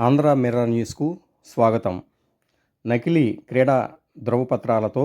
Andhra mirror న్యూస్కు స్వాగతం. నకిలీ క్రీడా ధృవపత్రాలతో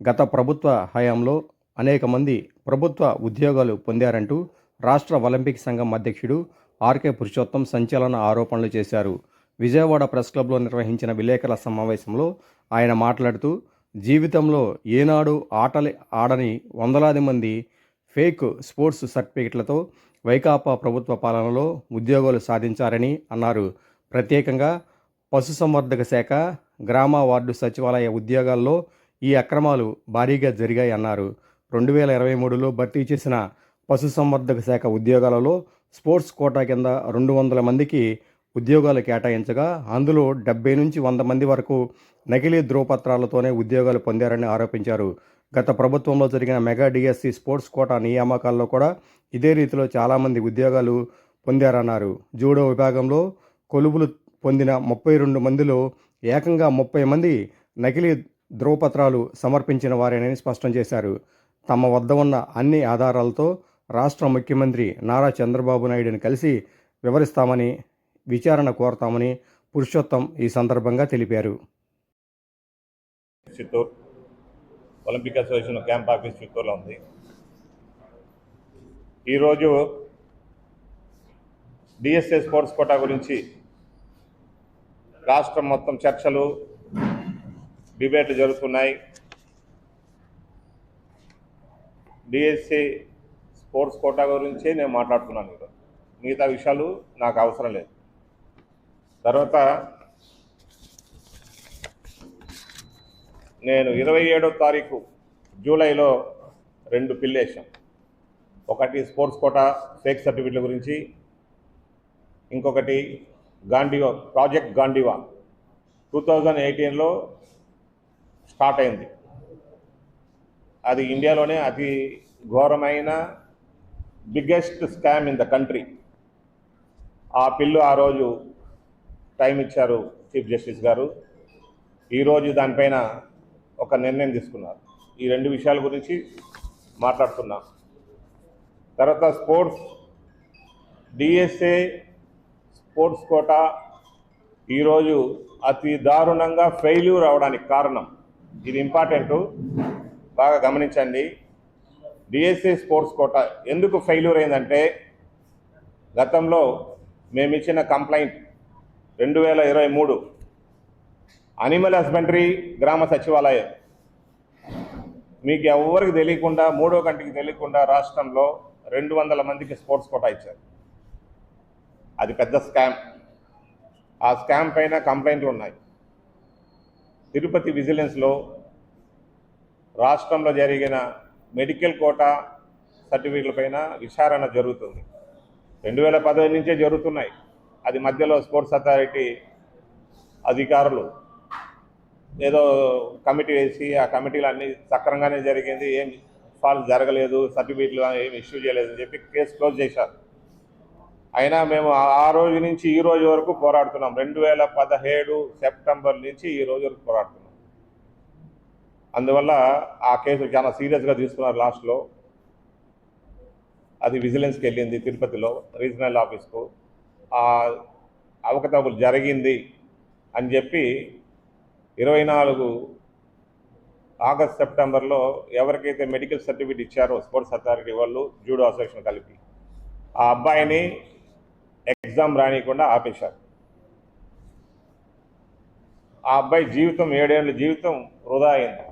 గత ప్రభుత్వ హయాంలో అనేక మంది ప్రభుత్వ ఉద్యోగాలు పొందారంటూ రాష్ట్ర ఒలింపిక్ సంఘం అధ్యక్షుడు ఆర్కే పురుషోత్తం సంచలన ఆరోపణలు చేశారు. విజయవాడ ప్రెస్ క్లబ్లో నిర్వహించిన విలేకరుల సమావేశంలో ఆయన మాట్లాడుతూ, జీవితంలో ఏనాడు ఆటలు ఆడని వందలాది మంది ఫేక్ స్పోర్ట్స్ సర్టిఫికెట్లతో వైకాపా ప్రభుత్వ పాలనలో ఉద్యోగాలు సాధించారని అన్నారు. ప్రత్యేకంగా పశుసంవర్ధక శాఖ, గ్రామ వార్డు సచివాలయ ఉద్యోగాల్లో ఈ అక్రమాలు భారీగా జరిగాయి అన్నారు. 2023లో భర్తీ చేసిన పశుసంవర్ధక శాఖ ఉద్యోగాలలో స్పోర్ట్స్ కోటా కింద 200 మందికి ఉద్యోగాలు కేటాయించగా అందులో 70 నుంచి 100 మంది వరకు నకిలీ ధృవపత్రాలతోనే ఉద్యోగాలు పొందారని ఆరోపించారు. గత ప్రభుత్వంలో జరిగిన మెగా డిఎస్సి స్పోర్ట్స్ కోటా నియామకాల్లో కూడా ఇదే రీతిలో చాలామంది ఉద్యోగాలు పొందారన్నారు. జూడో విభాగంలో కొలువులు పొందిన 32 మందిలో ఏకంగా 30 మంది నకిలీ ధృవపత్రాలు సమర్పించిన వారేనని స్పష్టం చేశారు. తమ వద్ద ఉన్న అన్ని ఆధారాలతో రాష్ట్ర ముఖ్యమంత్రి నారా చంద్రబాబు నాయుడుని కలిసి వివరిస్తామని, విచారణ కోరతామని పురుషోత్తం ఈ సందర్భంగా తెలిపారు. Chittoor Olympic association camp office చిత్తూరులో ఉంది. ఈరోజు డిఎస్ఏ స్పోర్ట్స్ కోటా గురించి రాష్ట్రం మొత్తం చర్చలు, డిబేట్లు జరుగుతున్నాయి. డిఎస్ఏ స్పోర్ట్స్ కోటా గురించే నేను మాట్లాడుతున్నాను. ఈరోజు మిగతా విషయాలు నాకు అవసరం లేదు. తర్వాత నేను 27వ తారీఖు జూలైలో 2 పిల్లేసాం. ఒకటి స్పోర్ట్స్ కోటా ఫేక్ సర్టిఫికెట్ల గురించి, ఇంకొకటి గాంధీవా ప్రాజెక్ట్ గాంధీవా 2018లో స్టార్ట్ అయింది. అది ఇండియాలోనే అతి ఘోరమైన biggest scam in the country. ఆ పిల్లు ఆ రోజు టైం ఇచ్చారు చీఫ్ జస్టిస్ గారు. ఈరోజు దానిపైన ఒక నిర్ణయం తీసుకున్నారు. ఈ 2 విషయాల గురించి మాట్లాడుతున్నాం. తర్వాత స్పోర్ట్స్ డిఎస్ఏ స్పోర్ట్స్ కోటా ఈరోజు అతి దారుణంగా ఫెయిల్యూర్ అవడానికి కారణం, ఇది ఇంపార్టెంటు, బాగా గమనించండి. డిఎస్ఏ స్పోర్ట్స్ కోటా ఎందుకు ఫెయిల్యూర్ అయిందంటే, గతంలో మేము ఇచ్చిన కంప్లైంట్ 2023 అనిమల్ హస్బెండరీ గ్రామ సచివాలయం మీకు ఎవరికి తెలియకుండా, మూడో కంటికి తెలియకుండా రాష్ట్రంలో 200 మందికి స్పోర్ట్స్ కోటా ఇచ్చారు. అది పెద్ద స్కామ్. ఆ స్కామ్ పైన కంప్లైంట్లు ఉన్నాయి. తిరుపతి విజిలెన్స్లో రాష్ట్రంలో జరిగిన మెడికల్ కోటా సర్టిఫికెట్ల పైన విచారణ జరుగుతుంది. 2015 నుంచే జరుగుతున్నాయి. అది మధ్యలో స్పోర్ట్స్ అథారిటీ అధికారులు ఏదో కమిటీ వేసి ఆ కమిటీలు అన్నీ సక్రమంగానే జరిగింది, ఏం ఫాల్ట్ జరగలేదు, సర్టిఫికెట్లు ఏం ఇష్యూ చేయలేదని చెప్పి కేసు క్లోజ్ చేశారు. అయినా మేము ఆ రోజు నుంచి ఈ రోజు వరకు పోరాడుతున్నాం. 2017 సెప్టెంబర్ నుంచి ఈ రోజు వరకు పోరాడుతున్నాం. అందువల్ల ఆ కేసు చాలా సీరియస్గా తీసుకున్నారు. లాస్ట్లో అది విజిలెన్స్కి వెళ్ళింది, తిరుపతిలో రీజనల్ ఆఫీస్కు. ఆ అవకతవకలు జరిగింది అని చెప్పి 24 ఆగస్ట్ సెప్టెంబర్లో ఎవరికైతే మెడికల్ సర్టిఫికేట్ ఇచ్చారో స్పోర్ట్స్ అథారిటీ వాళ్ళు, జూడో అసోసియేషన్ కలిపి, ఆ అబ్బాయిని ఎగ్జామ్ రానియకుండా ఆపేశారు. ఆ అబ్బాయి జీవితం 7 ఏళ్ళ జీవితం వృధా అయింది.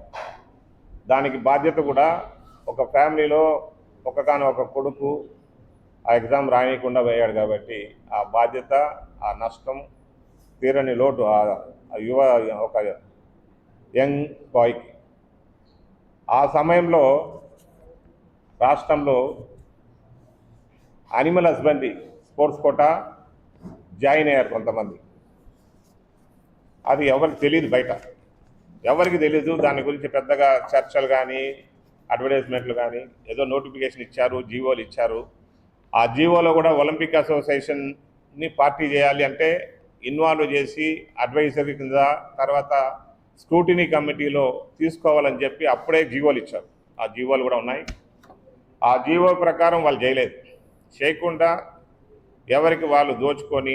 దానికి బాధ్యత కూడా ఒక ఫ్యామిలీలో ఒక కొడుకు ఆ ఎగ్జామ్ రానియకుండా పోయాడు కాబట్టి ఆ బాధ్యత, ఆ నష్టం, తీరని లోటు ఆ యువ ఒక యంగ్ బాయ్కి. ఆ సమయంలో రాష్ట్రంలో animal husbandry sports quota join అయ్యారు కొంతమంది. అది ఎవరికి తెలియదు, బయట ఎవరికి తెలీదు. దాని గురించి పెద్దగా చర్చలు కానీ అడ్వర్టైజ్మెంట్లు కానీ, ఏదో నోటిఫికేషన్ ఇచ్చారు, జీవోలు ఇచ్చారు. ఆ జీవోలో కూడా ఒలింపిక్ అసోసియేషన్ని పార్టీ చేయాలి అంటే ఇన్వాల్వ్ చేసి అడ్వైజరీ కింద, తర్వాత స్క్రూటినీ కమిటీలో తీసుకోవాలని చెప్పి అప్పుడే జీవోలు ఇచ్చారు. ఆ జీవోలు కూడా ఉన్నాయి. ఆ జీవో ప్రకారం వాళ్ళు చేయలేదు. చేయకుండా ఎవరికి వాళ్ళు దోచుకొని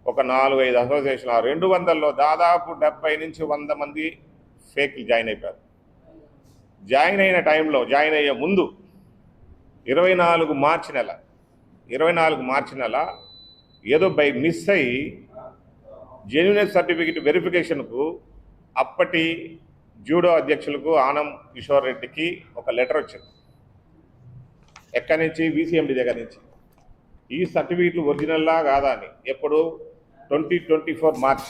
ఒక 4-5 అసోసియేషన్ 200లో దాదాపు 70 నుంచి 100 మంది ఫేక్లు జాయిన్ అయిపోయారు. జాయిన్ అయిన టైంలో, జాయిన్ అయ్యే ముందు 24 మార్చి నెల ఏదో బై మిస్ అయ్యి జెన్యునెస్ సర్టిఫికెట్ వెరిఫికేషన్కు అప్పటి జూడో అధ్యక్షులకు ఆనం కిషోర్ రెడ్డికి ఒక లెటర్ వచ్చింది. ఎక్కడి నుంచి? VCMD దగ్గర నుంచి. ఈ సర్టిఫికెట్లు ఒరిజినల్లా కాదా అని. ఎప్పుడు? 2024 మార్చ్.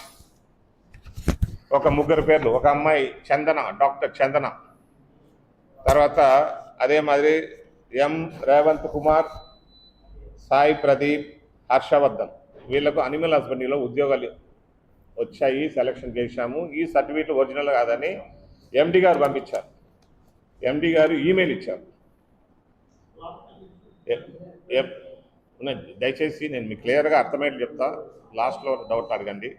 ఒక ముగ్గురు పేర్లు, ఒక అమ్మాయి చందన, డాక్టర్ చందన, తర్వాత అదే మాదిరి ఎం రేవంత్ కుమార్, సాయి ప్రదీప్, హర్షవర్ధన్, వీళ్లకు అనిమల్ హస్బెండరీలో ఉద్యోగాలు వచ్చాయి, సెలక్షన్ చేశాము, ఈ సర్టిఫికెట్లు ఒరిజినల్ కాదని MD గారు పంపించారు. MD గారు ఈమెయిల్ ఇచ్చారు. దయచేసి నేను మీకు క్లియర్గా అర్థమయ్యేది చెప్తా, లాస్ట్లో డౌట్ అడగండి.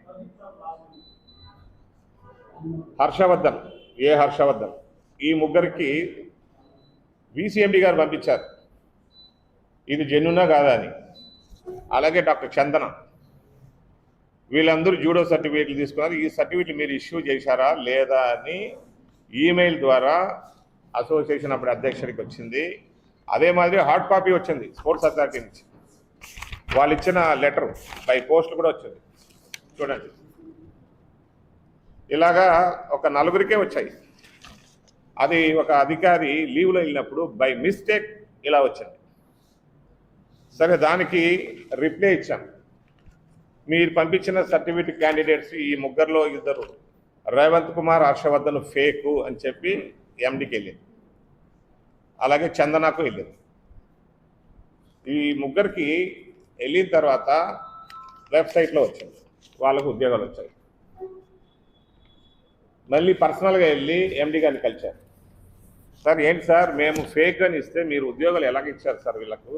హర్షవర్ధన్, హర్షవర్ధన్, ఈ ముగ్గురికి VCMD గారు పంపించారు ఇది జెన్యునా కాదా అని. అలాగే డాక్టర్ చందన, వీళ్ళందరూ జూడో సర్టిఫికేట్లు తీసుకున్నారు. ఈ సర్టిఫికేట్లు మీరు ఇష్యూ చేశారా లేదా అని ఈమెయిల్ ద్వారా అసోసియేషన్ అప్పుడు అధ్యక్షుడికి వచ్చింది. అదే మాదిరి హార్డ్ కాపీ వచ్చింది స్పోర్ట్స్ అథారిటీ నుంచి. వాళ్ళు ఇచ్చిన లెటర్ బై పోస్ట్ కూడా వచ్చింది. చూడండి, ఇలాగా ఒక 4గురికే వచ్చాయి. అది ఒక అధికారి లీవ్లో వెళ్ళినప్పుడు బై మిస్టేక్ ఇలా వచ్చింది. సరే, దానికి రిప్లై ఇచ్చాను. మీరు పంపించిన సర్టిఫికేట్ క్యాండిడేట్స్ ఈ ముగ్గురులో ఇద్దరు రేవంత్ కుమార్, హర్షవర్ధన్ ఫేకు అని చెప్పి MDకి వెళ్ళింది. అలాగే చందనకు వెళ్ళింది. ఈ ముగ్గురికి వెళ్ళిన తర్వాత వెబ్సైట్లో వచ్చింది, వాళ్ళకు ఉద్యోగాలు వచ్చాయి. మళ్ళీ పర్సనల్గా వెళ్ళి MD గారిని కలిశారు. సార్ ఏంటి సార్, మేము ఫేక్ అని ఇస్తే మీరు ఉద్యోగాలు ఎలాగ ఇచ్చారు సార్ వీళ్ళకు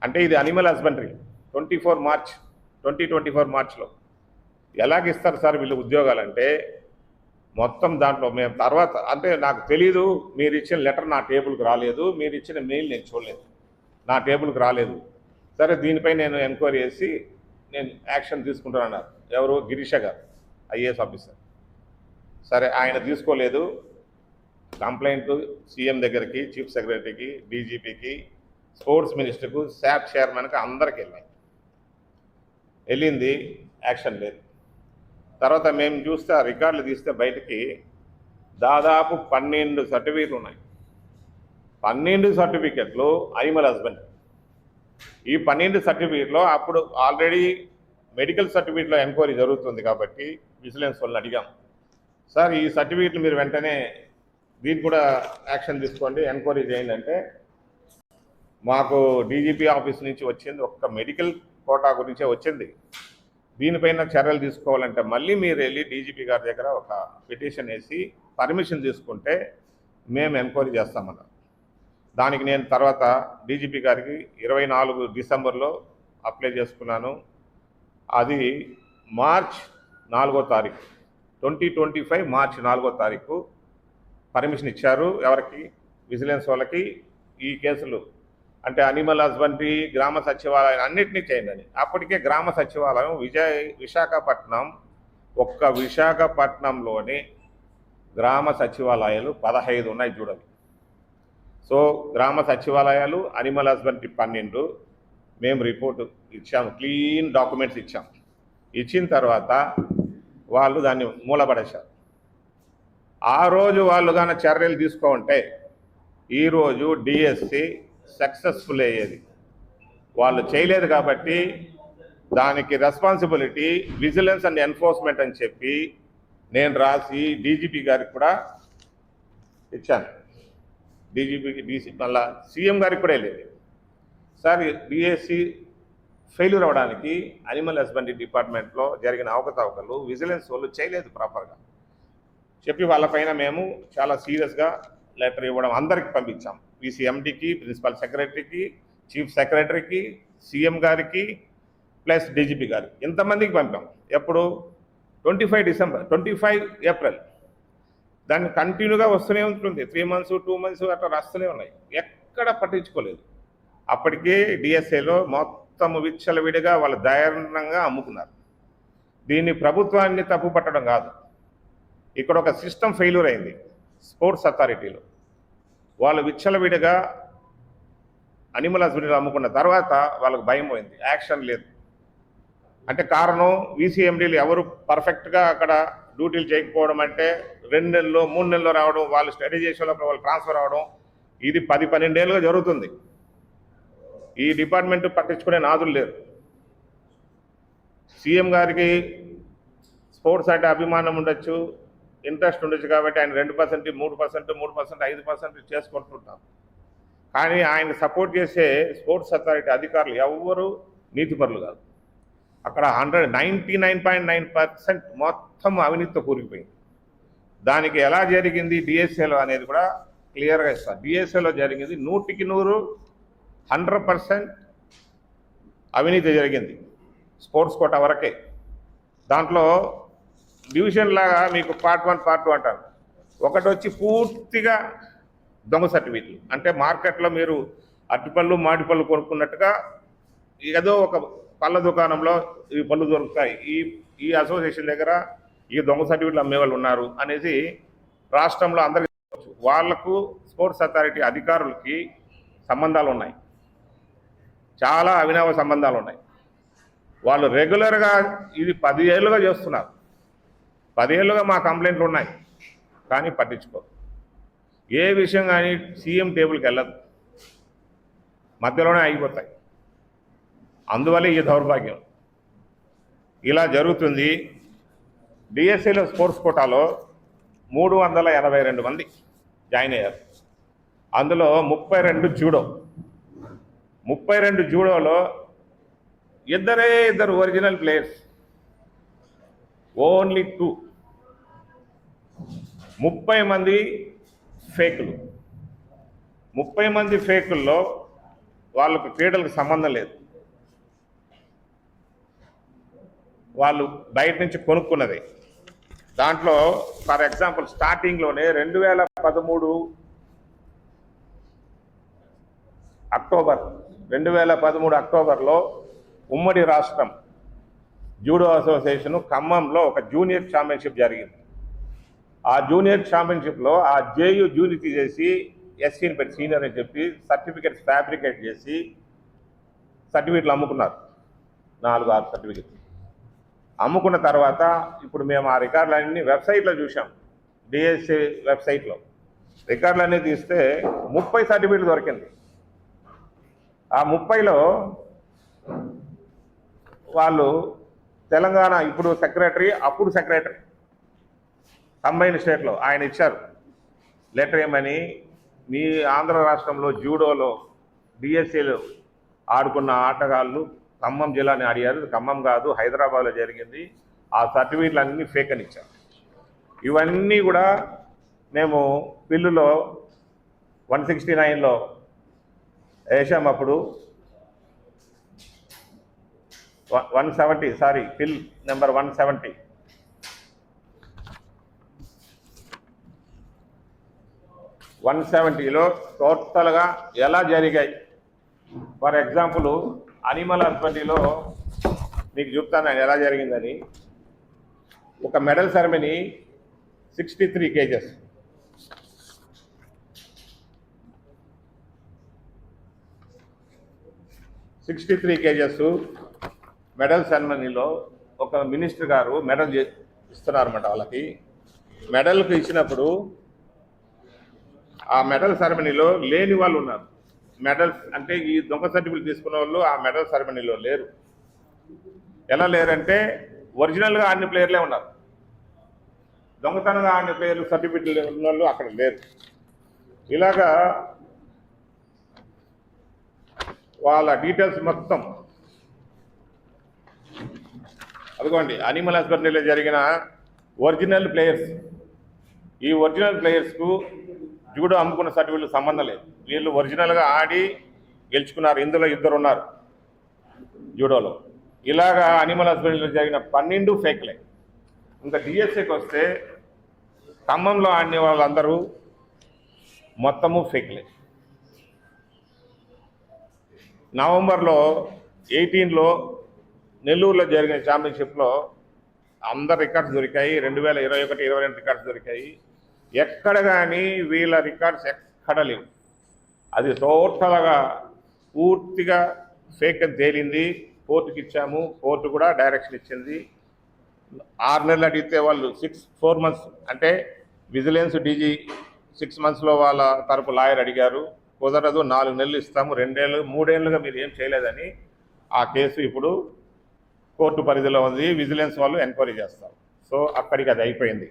అంటే, ఇది అనిమల్ హస్బెండరీ 2024 మార్చ్లో ఎలాగిస్తారు సార్ వీళ్ళు ఉద్యోగాలంటే, మొత్తం దాంట్లో మేము తర్వాత అంటే నాకు తెలీదు, మీరు ఇచ్చిన లెటర్ నా టేబుల్కి రాలేదు, మీరు ఇచ్చిన మెయిల్ నేను చూడలేదు, నా టేబుల్కి రాలేదు. సరే, దీనిపై నేను ఎంక్వైరీ చేసి నేను యాక్షన్ తీసుకుంటానన్నారు. ఎవరు? గిరీష గారు, IAS ఆఫీసర్. సరే, ఆయన తీసుకోలేదు. కంప్లైంట్ CM దగ్గరికి, చీఫ్ సెక్రటరీకి, DGPకి, స్పోర్ట్స్ మినిస్టర్కు, SAP చైర్మన్కి అందరికి వెళ్ళింది. యాక్షన్ లేదు. తర్వాత మేము చూస్తే ఆ రికార్డులు తీస్తే బయటికి దాదాపు 12 సర్టిఫికెట్లు ఉన్నాయి. 12 సర్టిఫికెట్లు అనిమల్ హస్బెండ్. ఈ 12 సర్టిఫికెట్లో అప్పుడు ఆల్రెడీ మెడికల్ సర్టిఫికెట్లో ఎంక్వైరీ జరుగుతుంది కాబట్టి విజిలెన్స్ వాళ్ళని అడిగాం, సార్ ఈ సర్టిఫికెట్లు మీరు వెంటనే దీనికి కూడా యాక్షన్ తీసుకోండి, ఎంక్వైరీ చేయండి అంటే, మాకు DGP ఆఫీస్ నుంచి వచ్చింది ఒక్క మెడికల్ కోటా గురించే వచ్చింది, దీనిపైన చర్యలు తీసుకోవాలంటే మళ్ళీ మీరు వెళ్ళి DGP గారి దగ్గర ఒక పిటిషన్ వేసి పర్మిషన్ తీసుకుంటే మేము ఎంక్వైరీ చేస్తామన్నారు. దానికి నేను తర్వాత DGP గారికి 24 డిసెంబర్లో అప్లై చేసుకున్నాను. అది మార్చ్ 4వ తారీఖు 2025 మార్చి 4వ తారీఖు పర్మిషన్ ఇచ్చారు. ఎవరికి? విజిలెన్స్ వాళ్ళకి. ఈ కేసులు అంటే అనిమల్ హస్బెండరీ, గ్రామ సచివాలయం అన్నింటినీ చేయండి అని. అప్పటికే గ్రామ సచివాలయం విశాఖపట్నం, ఒక్క విశాఖపట్నంలోని గ్రామ సచివాలయాలు 15 ఉన్నాయి చూడండి. సో గ్రామ సచివాలయాలు, అనిమల్ హస్బెండరీ 12. మేము రిపోర్టు ఇచ్చాము, క్లీన్ డాక్యుమెంట్స్ ఇచ్చాము. ఇచ్చిన తర్వాత వాళ్ళు దాన్ని మూలపడేశారు. ఆ రోజు వాళ్ళు కానీ చర్యలు తీసుకోమంటే ఈరోజు DSC సక్సెస్ఫుల్ అయ్యేది. వాళ్ళు చేయలేదు కాబట్టి దానికి రెస్పాన్సిబిలిటీ విజిలెన్స్ అండ్ ఎన్ఫోర్స్మెంట్ అని చెప్పి నేను రాసి DGP గారికి కూడా ఇచ్చాను. DGPకి మళ్ళా CM గారికి కూడా వెళ్ళేది. సార్ DSC ఫెయిల్యూర్ అవ్వడానికి అనిమల్ హస్బెండరీ డిపార్ట్మెంట్లో జరిగిన అవకతవకలు విజిలెన్స్ వాళ్ళు చేయలేదు ప్రాపర్గా చెప్పి వాళ్ళపైన మేము చాలా సీరియస్గా లెటర్ ఇవ్వడం అందరికి పంపించాం. VCMDకి, ప్రిన్సిపల్ సెక్రటరీకి, చీఫ్ సెక్రటరీకి, CM గారికి ప్లస్ DGP గారికి, ఇంతమందికి పంపాం. ఎప్పుడు? 25 ఏప్రిల్. దాన్ని కంటిన్యూగా వస్తూనే ఉంటుంది. 3 months 2 months అట్లా రాస్తూనే ఉన్నాయి, ఎక్కడ పట్టించుకోలేదు. అప్పటికే DSAలో మొత్తం విచ్చలవిడిగా వాళ్ళు దారుణంగా అమ్ముకున్నారు. దీన్ని ప్రభుత్వాన్ని తప్పు పట్టడం కాదు, ఇక్కడ ఒక సిస్టమ్ ఫెయిల్యూర్ అయింది స్పోర్ట్స్ అథారిటీలో. వాళ్ళు విచ్చలవిడిగా అనిమల్ హస్బెండరీ అమ్ముకున్న తర్వాత వాళ్ళకు భయం పోయింది, యాక్షన్ లేదు. అంటే కారణం వీసీఎండీలు ఎవరు పర్ఫెక్ట్గా అక్కడ డ్యూటీలు చేయకపోవడం, అంటే 2 నెలల్లో 3 నెలల్లో రావడం, వాళ్ళు స్టడీ చేసేటప్పుడు వాళ్ళు ట్రాన్స్ఫర్ అవడం, ఇది 10-12 ఏళ్ళుగా జరుగుతుంది. ఈ డిపార్ట్మెంట్ పట్టించుకునే నాదులు లేరు. సీఎం గారికి స్పోర్ట్స్ అంటే అభిమానం ఉండొచ్చు, ఇంట్రెస్ట్ ఉండొచ్చు, కాబట్టి ఆయన 2%, 3%, 5% చేసుకుంటుంటాం. కానీ ఆయన సపోర్ట్ చేసే స్పోర్ట్స్ అథారిటీ అధికారులు ఎవరు నీతిపరులు కాదు. అక్కడ 99.9% మొత్తం అవినీతితో కూరుకుపోయింది. దానికి ఎలా జరిగింది డిఎస్ఏలో అనేది కూడా క్లియర్గా ఇస్తారు. డిఎస్ఏలో జరిగింది 100% 100% అవినీతి జరిగింది స్పోర్ట్స్ కోటా వరకే. దాంట్లో డివిజన్ లాగా మీకు పార్ట్ 1, పార్ట్ 2 అంటారు. ఒకటి వచ్చి పూర్తిగా దొంగ సర్టిఫికెట్లు, అంటే మార్కెట్లో మీరు అరటిపళ్ళు మామిడిపళ్ళు కొనుక్కున్నట్టుగా ఏదో ఒక పళ్ళ దుకాణంలో ఈ పళ్ళు దొరుకుతాయి, ఈ అసోసియేషన్ దగ్గర ఈ దొంగ సర్టిఫికెట్లు అమ్మేవాళ్ళు ఉన్నారు అనేసి రాష్ట్రంలో అందరికీ తెలుసు. వాళ్లకు స్పోర్ట్స్ అథారిటీ అధికారులకి సంబంధాలు ఉన్నాయి, చాలా అవినావ సంబంధాలు ఉన్నాయి. వాళ్ళు రెగ్యులర్గా ఇది 10 ఏళ్ళుగా చేస్తున్నారు. 10 ఏళ్ళుగా మా కంప్లైంట్లు ఉన్నాయి, కానీ పట్టించుకోరు. ఏ విషయం కానీ సీఎం టేబుల్కి వెళ్ళదు, మధ్యలోనే అయిపోతాయి. అందువల్ల ఈ దౌర్భాగ్యం ఇలా జరుగుతుంది. డిఎస్సీలో స్పోర్ట్స్ కోటాలో 382 మంది జాయిన్ అయ్యారు. అందులో 32 జూడో. 32 జూడోలో ఇద్దరు ఒరిజినల్ ప్లేయర్స్, ఓన్లీ 2. 30 మంది ఫేకులు. 30 మంది ఫేకుల్లో వాళ్ళకు క్రీడలకు సంబంధం లేదు, వాళ్ళు బయట నుంచి కొనుక్కున్నది. దాంట్లో ఫర్ ఎగ్జాంపుల్ స్టార్టింగ్లోనే 2013 అక్టోబర్లో ఉమ్మడి రాష్ట్రం జూడో అసోసియేషన్ ఖమ్మంలో ఒక జూనియర్ ఛాంపియన్షిప్ జరిగింది. ఆ జూనియర్ ఛాంపియన్షిప్లో ఆ జేయు జూని తీసేసి ఎస్సీని పెట్టి సీనియర్ అని చెప్పి సర్టిఫికెట్స్ ఫ్యాబ్రికేట్ చేసి సర్టిఫికెట్లు అమ్ముకున్నారు. 4-6 సర్టిఫికెట్లు అమ్ముకున్న తర్వాత ఇప్పుడు మేము ఆ రికార్డులన్నీ వెబ్సైట్లో చూసాం. డిఎస్సి వెబ్సైట్లో రికార్డులన్నీ తీస్తే 30 సర్టిఫికెట్లు దొరికింది. ఆ 30లో వాళ్ళు తెలంగాణ ఇప్పుడు సెక్రటరీ, అప్పుడు సెక్రటరీ కంబైన్ స్టేట్లో ఆయన ఇచ్చారు లెటర్ ఏమని, మీ ఆంధ్ర రాష్ట్రంలో జూడోలో డిఎస్సీలో ఆడుకున్న ఆటగాళ్ళు ఖమ్మం జిల్లాని ఆడారు, ఖమ్మం కాదు హైదరాబాద్లో జరిగింది, ఆ సర్టిఫికెట్లు అన్నీ ఫేక్ అని ఇచ్చారు. ఇవన్నీ కూడా మేము బిల్లులో 169లో వేసాం. అప్పుడు 170 బిల్ నెంబర్ 170లో టోటల్గా ఎలా జరిగాయి. ఫర్ ఎగ్జాంపుల్ అనిమల్ హస్బెండరీలో మీకు చెప్తాను ఎలా జరిగిందని. ఒక medal ceremony 63 KGs, 63 KGs medal సెరమనీలో ఒక మినిస్టర్ గారు మెడల్ ఇస్తున్నారన్నమాట. వాళ్ళకి మెడల్కి ఇచ్చినప్పుడు ఆ మెడల్ సెరమనీలో లేని వాళ్ళు ఉన్నారు. మెడల్స్ అంటే ఈ దొంగ సర్టిఫికెట్ తీసుకున్న వాళ్ళు ఆ మెడల్ సెరమనీలో లేరు. ఎలా లేరంటే ఒరిజినల్గా ఆడిన ప్లేయర్లే ఉన్నారు, దొంగతనంగా ఆడిన ప్లేయర్లు సర్టిఫికెట్లు ఉన్న వాళ్ళు అక్కడ లేరు. ఇలాగా వాళ్ళ డీటెయిల్స్ మొత్తం అదిగోండి. అనిమల్ హస్బెండరీలో జరిగిన ఒరిజినల్ ప్లేయర్స్, ఈ ఒరిజినల్ ప్లేయర్స్కు జూడో అమ్ముకున్న సర్టిఫికెట్లు సంబంధం లేదు. వీళ్ళు ఒరిజినల్గా ఆడి గెలుచుకున్నారు. ఇందులో 2 ఉన్నారు జూడోలో. ఇలాగా అనిమల్ హస్బెండరీలో జరిగిన 12 ఫేక్లే. ఇంకా డిఎస్ఏకి వస్తే ఖమ్మంలో ఆడిన వాళ్ళందరూ మొత్తము ఫేక్లే. నవంబర్లో 18లో నెల్లూరులో జరిగిన ఛాంపియన్షిప్లో అందరు రికార్డ్స్ దొరికాయి. 2021, 22 రికార్డ్స్ దొరికాయి. ఎక్కడ కానీ వీళ్ళ రికార్డ్స్ ఎక్కడ లేవు. అది టోటల్గా పూర్తిగా ఫేక్ అని తేలింది. కోర్టుకి ఇచ్చాము, కోర్టు కూడా డైరెక్షన్ ఇచ్చింది. 6 నెలలు అడిగితే వాళ్ళు 4 months అంటే విజిలెన్స్ డీజీ 6 monthsలో వాళ్ళ తరపు లాయర్ అడిగారు. కుదరదు, 4 నెలలు ఇస్తాము, 2 ఏళ్ళు 3 ఏళ్ళుగా మీరు ఏం చేయలేదని ఆ కేసు ఇప్పుడు కోర్టు పరిధిలో ఉంది. విజిలెన్స్ వాళ్ళు ఎంక్వైరీ చేస్తారు. సో అక్కడికి అది అయిపోయింది.